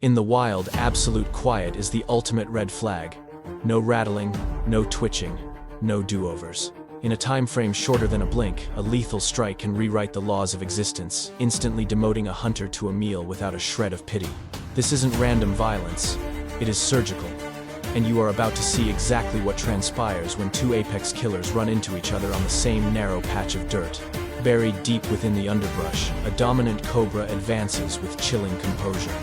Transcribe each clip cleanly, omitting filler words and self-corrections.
In the wild, absolute quiet is the ultimate red flag. No rattling, no twitching, no do-overs. In a time frame shorter than a blink, a lethal strike can rewrite the laws of existence, instantly demoting a hunter to a meal without a shred of pity. This isn't random violence, it is surgical. And you are about to see exactly what transpires when two apex killers run into each other on the same narrow patch of dirt. Buried deep within the underbrush, a dominant cobra advances with chilling composure.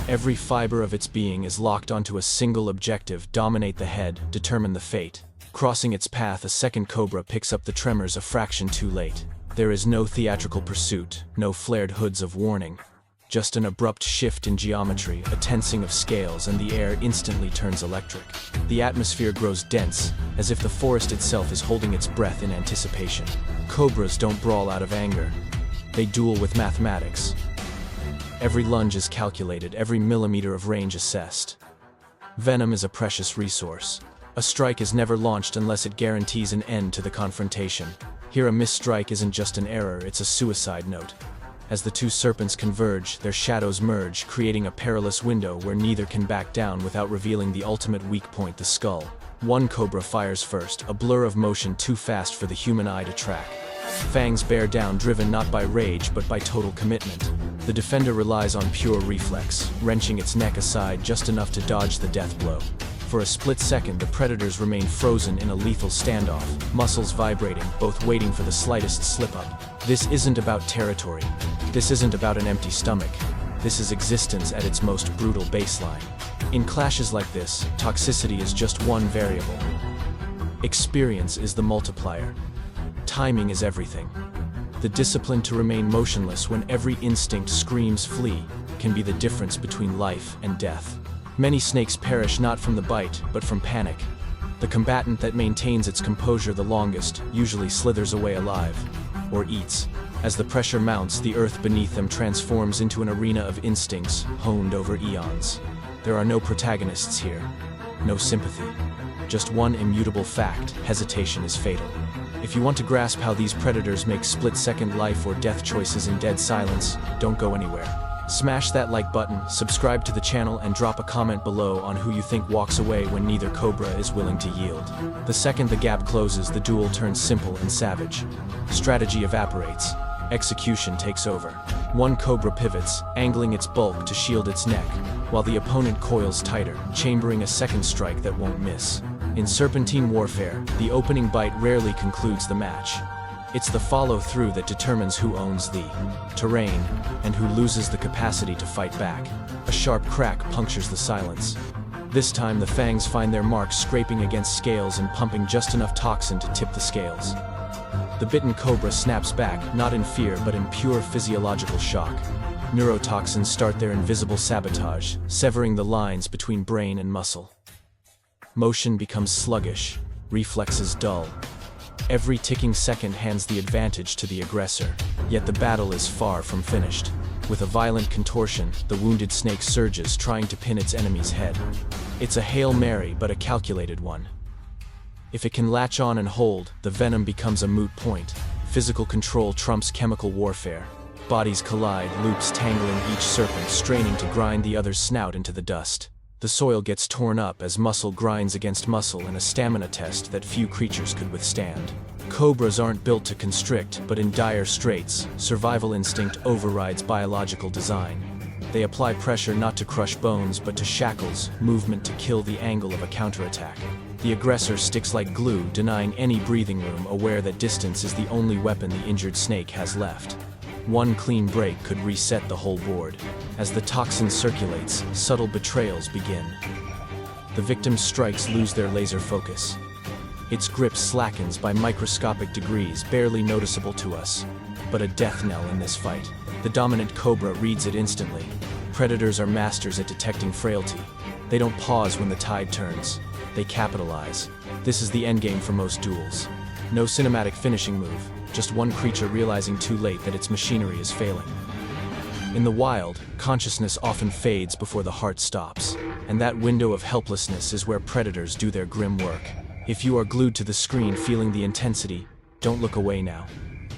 Every fiber of its being is locked onto a single objective: dominate the head, determine the fate. Crossing its path, a second cobra picks up the tremors a fraction too late. There is no theatrical pursuit, no flared hoods of warning. Just an abrupt shift in geometry, a tensing of scales, and the air instantly turns electric. The atmosphere grows dense, as if the forest itself is holding its breath in anticipation. Cobras don't brawl out of anger. They duel with mathematics. Every lunge is calculated, every millimeter of range assessed. Venom is a precious resource. A strike is never launched unless it guarantees an end to the confrontation. Here, a misstrike isn't just an error, it's a suicide note. As the two serpents converge, their shadows merge, creating a perilous window where neither can back down without revealing the ultimate weak point: the skull. One cobra fires first, a blur of motion too fast for the human eye to track. Fangs bear down, driven not by rage but by total commitment. The defender relies on pure reflex, wrenching its neck aside just enough to dodge the death blow. For a split second, the predators remain frozen in a lethal standoff, muscles vibrating, both waiting for the slightest slip-up. This isn't about territory. This isn't about an empty stomach. This is existence at its most brutal baseline. In clashes like this, toxicity is just one variable. Experience is the multiplier. Timing is everything. The discipline to remain motionless when every instinct screams flee can be the difference between life and death. Many snakes perish not from the bite, but from panic. The combatant that maintains its composure the longest usually slithers away alive, or eats. As the pressure mounts, the earth beneath them transforms into an arena of instincts honed over eons. There are no protagonists here, no sympathy. Just one immutable fact: hesitation is fatal. If you want to grasp how these predators make split-second life or death choices in dead silence, don't go anywhere. Smash that like button, subscribe to the channel, and drop a comment below on who you think walks away when neither cobra is willing to yield. The second the gap closes, the duel turns simple and savage. Strategy evaporates. Execution takes over. One cobra pivots, angling its bulk to shield its neck, while the opponent coils tighter, chambering a second strike that won't miss. In serpentine warfare, the opening bite rarely concludes the match. It's the follow-through that determines who owns the terrain and who loses the capacity to fight back. A sharp crack punctures the silence. This time, the fangs find their mark, scraping against scales and pumping just enough toxin to tip the scales. The bitten cobra snaps back, not in fear but in pure physiological shock. Neurotoxins start their invisible sabotage, severing the lines between brain and muscle. Motion becomes sluggish, reflexes dull. Every ticking second hands the advantage to the aggressor, yet the battle is far from finished. With a violent contortion, the wounded snake surges, trying to pin its enemy's head. It's a Hail Mary, but a calculated one. If it can latch on and hold, the venom becomes a moot point. Physical control trumps chemical warfare. Bodies collide, loops tangling each serpent, straining to grind the other's snout into the dust. The soil gets torn up as muscle grinds against muscle in a stamina test that few creatures could withstand. Cobras aren't built to constrict, but in dire straits, survival instinct overrides biological design. They apply pressure not to crush bones but to shackles, movement to kill the angle of a counterattack. The aggressor sticks like glue, denying any breathing room, aware that distance is the only weapon the injured snake has left. One clean break could reset the whole board. As the toxin circulates, subtle betrayals begin. The victim's strikes lose their laser focus. Its grip slackens by microscopic degrees, barely noticeable to us, but a death knell in this fight. The dominant cobra reads it instantly. Predators are masters at detecting frailty. They don't pause when the tide turns. They capitalize. This is the endgame for most duels. No cinematic finishing move, just one creature realizing too late that its machinery is failing. In the wild, consciousness often fades before the heart stops, and that window of helplessness is where predators do their grim work. If you are glued to the screen feeling the intensity, don't look away now.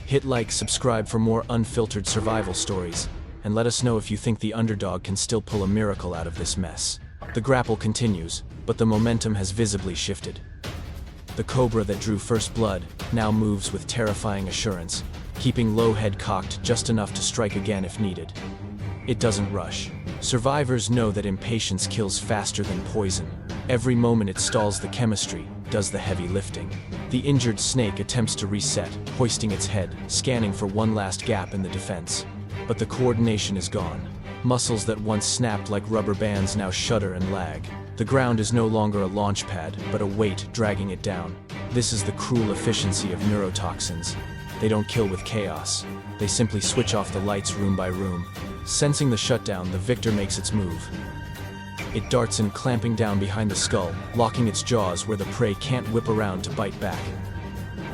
Hit like, subscribe for more unfiltered survival stories, and let us know if you think the underdog can still pull a miracle out of this mess. The grapple continues, but the momentum has visibly shifted. The cobra that drew first blood now moves with terrifying assurance, keeping low head cocked just enough to strike again if needed. It doesn't rush. Survivors know that impatience kills faster than poison. Every moment it stalls the chemistry, does the heavy lifting. The injured snake attempts to reset, hoisting its head, scanning for one last gap in the defense. But the coordination is gone. Muscles that once snapped like rubber bands now shudder and lag. The ground is no longer a launch pad, but a weight dragging it down. This is the cruel efficiency of neurotoxins. They don't kill with chaos. They simply switch off the lights room by room. Sensing the shutdown, the victor makes its move. It darts in, clamping down behind the skull, locking its jaws where the prey can't whip around to bite back.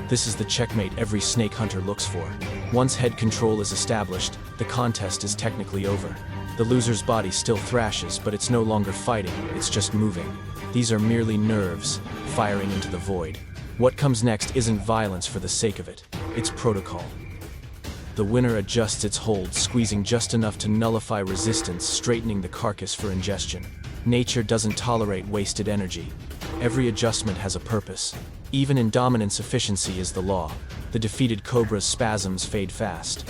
This is the checkmate every snake hunter looks for. Once head control is established, the contest is technically over. The loser's body still thrashes, but it's no longer fighting, it's just moving. These are merely nerves, firing into the void. What comes next isn't violence for the sake of it, it's protocol. The winner adjusts its hold, squeezing just enough to nullify resistance, straightening the carcass for ingestion. Nature doesn't tolerate wasted energy. Every adjustment has a purpose. Even in dominance, efficiency is the law. The defeated cobra's spasms fade fast.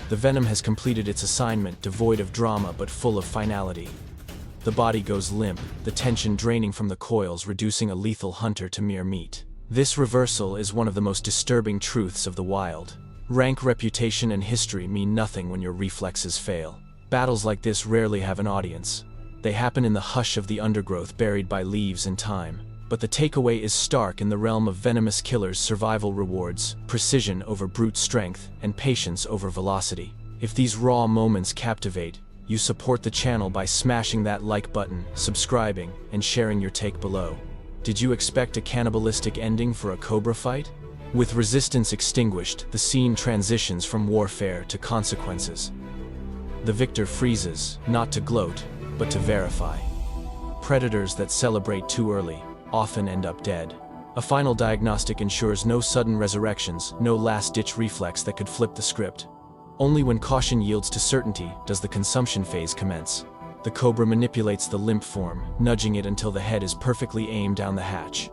The venom has completed its assignment, devoid of drama but full of finality. The body goes limp, the tension draining from the coils, reducing a lethal hunter to mere meat. This reversal is one of the most disturbing truths of the wild. Rank, reputation, and history mean nothing when your reflexes fail. Battles like this rarely have an audience. They happen in the hush of the undergrowth, buried by leaves and time. But the takeaway is stark. In the realm of venomous killers, survival rewards precision over brute strength and patience over velocity. If these raw moments captivate, you support the channel by smashing that like button, subscribing, and sharing your take below. Did you expect a cannibalistic ending for a cobra fight? With resistance extinguished, the scene transitions from warfare to consequences. The victor freezes, not to gloat, but to verify. Predators that celebrate too early often end up dead. A final diagnostic ensures no sudden resurrections, no last-ditch reflex that could flip the script. Only when caution yields to certainty does the consumption phase commence. The cobra manipulates the limp form, nudging it until the head is perfectly aimed down the hatch.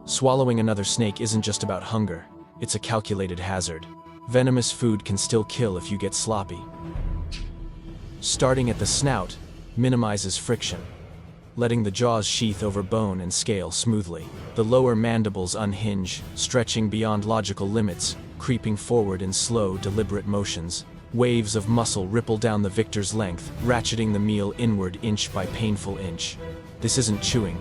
Swallowing another snake isn't just about hunger, it's a calculated hazard. Venomous food can still kill if you get sloppy. Starting at the snout minimizes friction, letting the jaws sheath over bone and scale smoothly. The lower mandibles unhinge, stretching beyond logical limits, creeping forward in slow, deliberate motions. Waves of muscle ripple down the victor's length, ratcheting the meal inward inch by painful inch. This isn't chewing,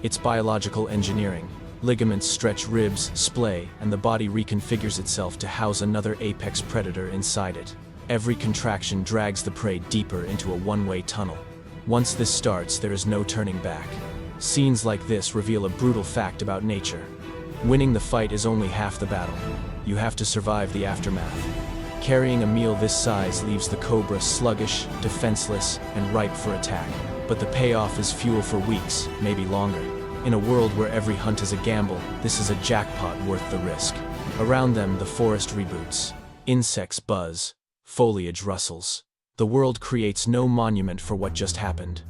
it's biological engineering. Ligaments stretch ribs, splay, and the body reconfigures itself to house another apex predator inside it. Every contraction drags the prey deeper into a one-way tunnel. Once this starts, there is no turning back. Scenes like this reveal a brutal fact about nature. Winning the fight is only half the battle. You have to survive the aftermath. Carrying a meal this size leaves the cobra sluggish, defenseless, and ripe for attack. But the payoff is fuel for weeks, maybe longer. In a world where every hunt is a gamble, this is a jackpot worth the risk. Around them, the forest reboots. Insects buzz. Foliage rustles. The world creates no monument for what just happened.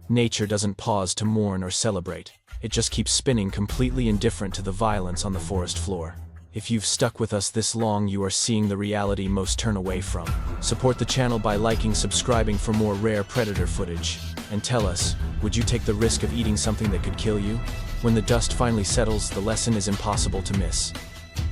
Nature doesn't pause to mourn or celebrate. It just keeps spinning, completely indifferent to the violence on the forest floor. If you've stuck with us this long, you are seeing the reality most turn away from. Support the channel by liking, subscribing for more rare predator footage. And tell us, would you take the risk of eating something that could kill you? When the dust finally settles, the lesson is impossible to miss.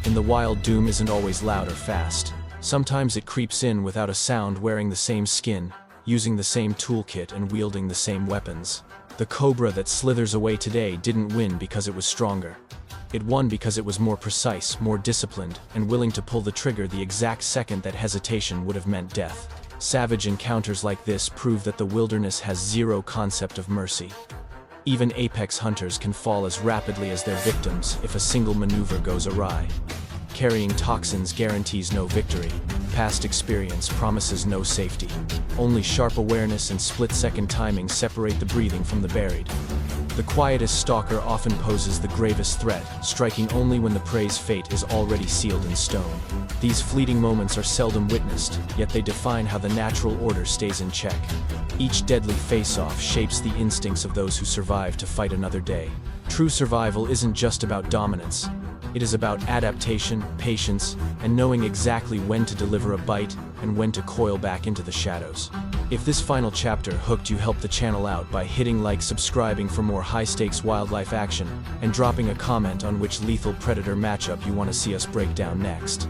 In the wild, doom isn't always loud or fast. Sometimes it creeps in without a sound, wearing the same skin, using the same toolkit, and wielding the same weapons. The cobra that slithers away today didn't win because it was stronger. It won because it was more precise, more disciplined, and willing to pull the trigger the exact second that hesitation would have meant death. Savage encounters like this prove that the wilderness has zero concept of mercy. Even apex hunters can fall as rapidly as their victims if a single maneuver goes awry. Carrying toxins guarantees no victory. Past experience promises no safety. Only sharp awareness and split-second timing separate the breathing from the buried. The quietest stalker often poses the gravest threat, striking only when the prey's fate is already sealed in stone. These fleeting moments are seldom witnessed, yet they define how the natural order stays in check. Each deadly face-off shapes the instincts of those who survive to fight another day. True survival isn't just about dominance. It is about adaptation, patience, and knowing exactly when to deliver a bite and when to coil back into the shadows. If this final chapter hooked you, help the channel out by hitting like, subscribing for more high-stakes wildlife action, and dropping a comment on which lethal predator matchup you want to see us break down next.